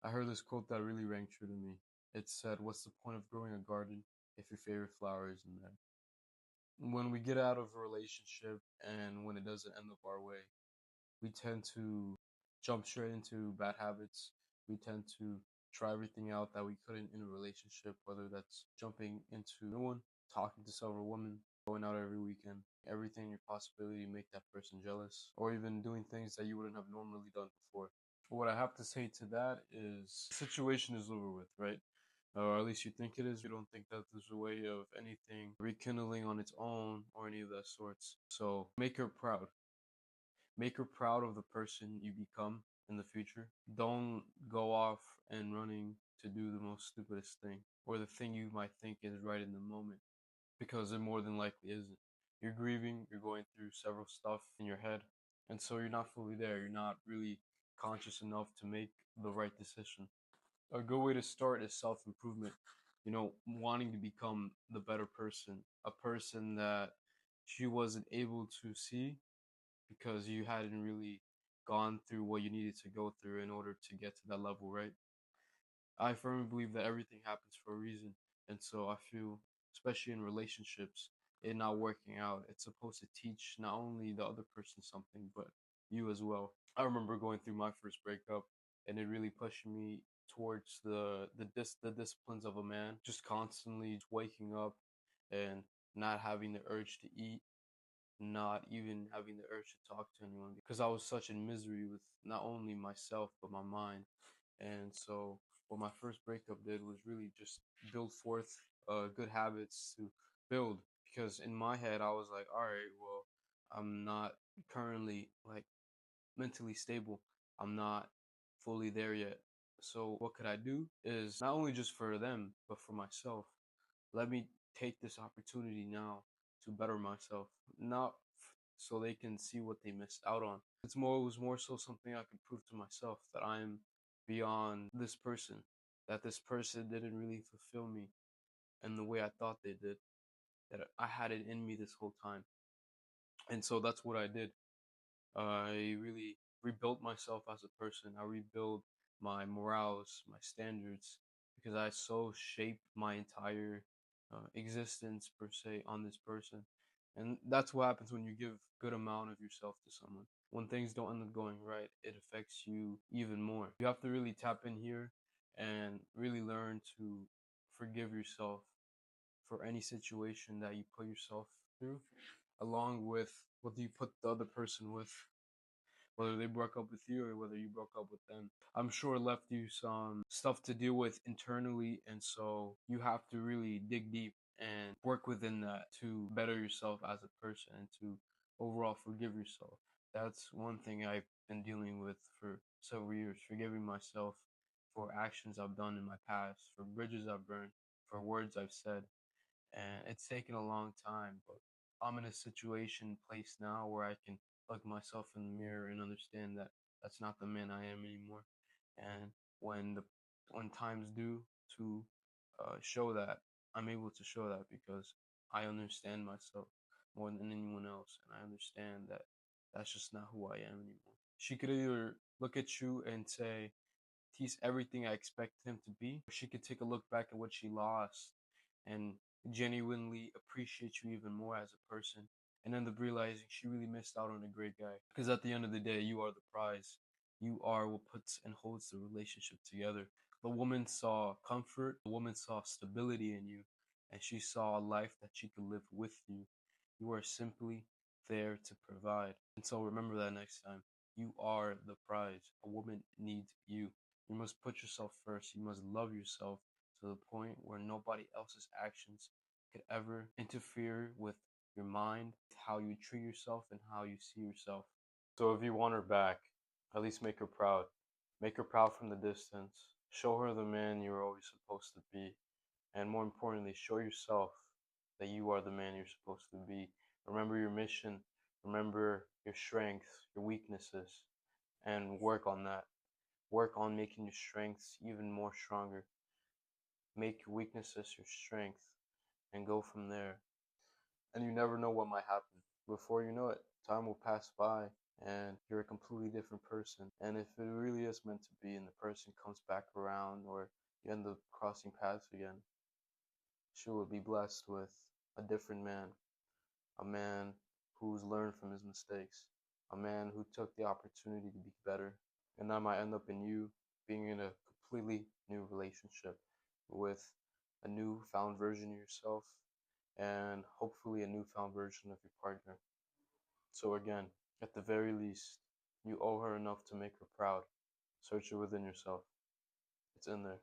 I heard this quote that really rang true to me. It said, "What's the point of growing a garden if your favorite flower isn't there?" When we get out of a relationship and when it doesn't end up our way, we tend to jump straight into bad habits. We tend to try everything out that we couldn't in a relationship, whether that's jumping into a new one, talking to several women, going out every weekend, everything in your possibility to make that person jealous, or even doing things that you wouldn't have normally done before. What I have to say to that is the situation is over with, right? Or at least you think it is. You don't think that there's a way of anything rekindling on its own or any of that sorts. So make her proud. Make her proud of the person you become in the future. Don't go off and running to do the most stupidest thing or the thing you might think is right in the moment because it more than likely isn't. You're grieving, you're going through several stuff in your head, and so you're not fully there. You're not really conscious enough to make the right decision. A good way to start is self improvement. Wanting to become the better person, a person that she wasn't able to see because you hadn't really gone through what you needed to go through in order to get to that level, right? I firmly believe that everything happens for a reason. And so I feel, especially in relationships, it not working out, it's supposed to teach not only the other person something, but you as well. I remember going through my first breakup and it really pushed me towards the disciplines of a man, just constantly waking up and not having the urge to eat, not even having the urge to talk to anyone because I was such in misery with not only myself but my mind. And so what my first breakup did was really just build forth good habits to build, because in my head I was like, all right, well, I'm not currently like mentally stable. I'm not fully there yet. So what could I do is not only just for them, but for myself. Let me take this opportunity now to better myself, not so they can see what they missed out on. It was more so something I could prove to myself that I am beyond this person, that this person didn't really fulfill me in the way I thought they did, that I had it in me this whole time. And so that's what I did. I really rebuilt myself as a person. I rebuilt my morals, my standards, because I so shaped my entire existence per se on this person. And that's what happens when you give good amount of yourself to someone. When things don't end up going right, it affects you even more. You have to really tap in here and really learn to forgive yourself for any situation that you put yourself through, along with what you put the other person with, whether they broke up with you or whether you broke up with them. I'm sure it left you some stuff to deal with internally, and so you have to really dig deep and work within that to better yourself as a person and to overall forgive yourself. That's one thing I've been dealing with for several years, forgiving myself for actions I've done in my past, for bridges I've burned, for words I've said. And it's taken a long time, but I'm in a situation place now where I can look myself in the mirror and understand that that's not the man I am anymore. And when the when time's due to show that, I'm able to show that because I understand myself more than anyone else, and I understand that that's just not who I am anymore. She could either look at you and say he's everything I expected him to be, or she could take a look back at what she lost and genuinely appreciate you even more as a person and end up realizing she really missed out on a great guy. Because at the end of the day, you are the prize. You are what puts and holds the relationship together. The woman saw comfort, the woman saw stability in you, and she saw a life that she could live with you. You are simply there to provide. And so remember that next time. You are the prize. A woman needs you. You must put yourself first. You must love yourself to the point where nobody else's actions could ever interfere with your mind, how you treat yourself, and how you see yourself. So if you want her back, at least make her proud. Make her proud from the distance. Show her the man you're always supposed to be. And more importantly, show yourself that you are the man you're supposed to be. Remember your mission. Remember your strengths, your weaknesses, and work on that. Work on making your strengths even more stronger. Make your weaknesses your strength and go from there. And you never know what might happen. Before you know it, time will pass by and you're a completely different person. And if it really is meant to be and the person comes back around or you end up crossing paths again, she will be blessed with a different man, a man who's learned from his mistakes, a man who took the opportunity to be better. And that might end up in you being in a completely new relationship with a newfound version of yourself and hopefully a newfound version of your partner. So again, at the very least, you owe her enough to make her proud. Search it within yourself. It's in there.